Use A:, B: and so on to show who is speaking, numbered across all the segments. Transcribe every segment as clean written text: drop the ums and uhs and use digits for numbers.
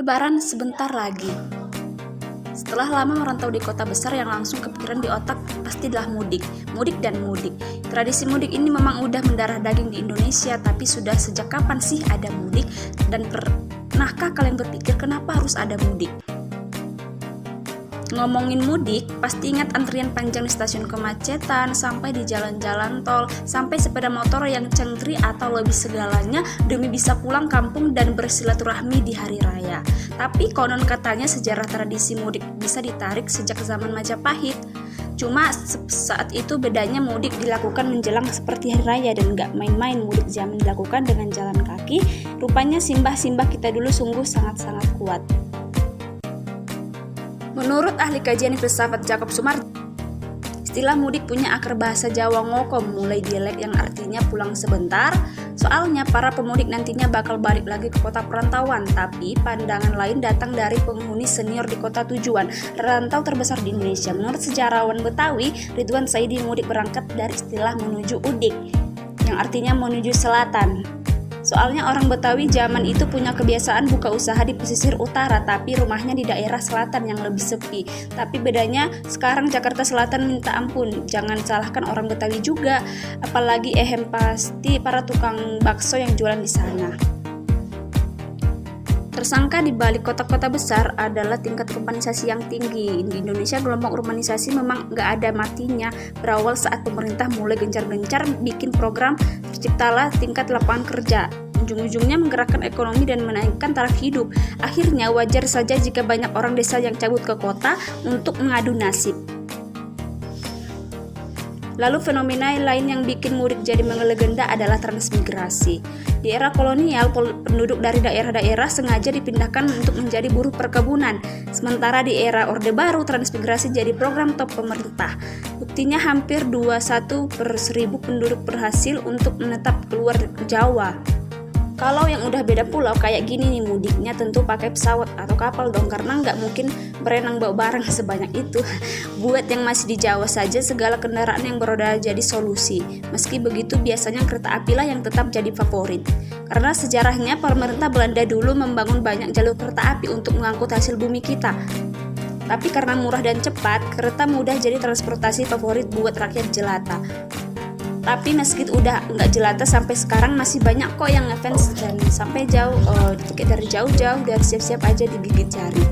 A: Lebaran sebentar lagi. Setelah lama merantau di kota besar, yang langsung kepikiran di otak pastilah mudik. Mudik dan mudik. Tradisi mudik ini memang udah mendarah daging di Indonesia, tapi sudah sejak kapan sih ada mudik? Dan pernahkah kalian berpikir kenapa harus ada mudik? Ngomongin mudik, pasti ingat antrian panjang di stasiun, kemacetan, sampai di jalan-jalan tol, sampai sepeda motor yang cengtri atau lebih segalanya demi bisa pulang kampung dan bersilaturahmi di hari raya. Tapi konon katanya sejarah tradisi mudik bisa ditarik sejak zaman Majapahit. Cuma saat itu bedanya mudik dilakukan menjelang seperti hari raya dan gak main-main. Mudik zaman dilakukan dengan jalan kaki, rupanya simbah-simbah kita dulu sungguh sangat-sangat kuat. Menurut ahli kajian filsafat Jacob Sumardi, istilah mudik punya akar bahasa Jawa ngokom, mulai dialek yang artinya pulang sebentar. Soalnya para pemudik nantinya bakal balik lagi ke kota perantauan, tapi pandangan lain datang dari penghuni senior di kota tujuan, rantau terbesar di Indonesia. Menurut sejarawan Betawi, Ridwan Saidi, mudik berangkat dari istilah menuju udik, yang artinya menuju selatan. Soalnya orang Betawi zaman itu punya kebiasaan buka usaha di pesisir utara, tapi rumahnya di daerah selatan yang lebih sepi. Tapi bedanya sekarang Jakarta Selatan minta ampun, jangan salahkan orang Betawi juga, apalagi pasti para tukang bakso yang jualan di sana. Tersangka di balik kota-kota besar adalah tingkat urbanisasi yang tinggi. Di Indonesia gelombang urbanisasi memang nggak ada matinya. Berawal saat pemerintah mulai gencar-gencar bikin program terciptalah tingkat lapangan kerja. Ujung-ujungnya menggerakkan ekonomi dan menaikkan taraf hidup. Akhirnya wajar saja jika banyak orang desa yang cabut ke kota untuk mengadu nasib. Lalu fenomena lain yang bikin mudik jadi melegenda adalah transmigrasi. Di era kolonial, penduduk dari daerah-daerah sengaja dipindahkan untuk menjadi buruh perkebunan. Sementara di era Orde Baru, transmigrasi jadi program top pemerintah. Buktinya hampir 21/1000 penduduk berhasil untuk menetap keluar Jawa. Kalau yang udah beda pulau kayak gini nih mudiknya, tentu pakai pesawat atau kapal dong, karena nggak mungkin berenang bawa barang sebanyak itu. Buat yang masih di Jawa saja, segala kendaraan yang beroda jadi solusi. Meski begitu, biasanya kereta api lah yang tetap jadi favorit. Karena sejarahnya pemerintah Belanda dulu membangun banyak jalur kereta api untuk mengangkut hasil bumi kita. Tapi karena murah dan cepat, kereta mudah jadi transportasi favorit buat rakyat jelata. Tapi meski udah nggak jelata, sampai sekarang masih banyak kok yang ngefans dan sampai jauh, tiket dari jauh-jauh, dari siap-siap aja digigit jari.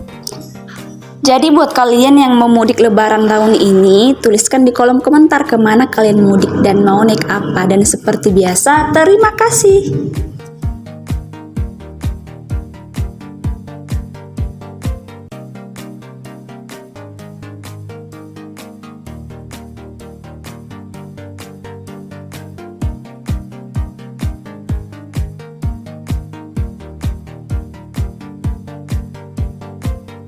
A: Jadi buat kalian yang mau mudik lebaran tahun ini, tuliskan di kolom komentar kemana kalian mudik dan mau naik apa. Dan seperti biasa, terima kasih.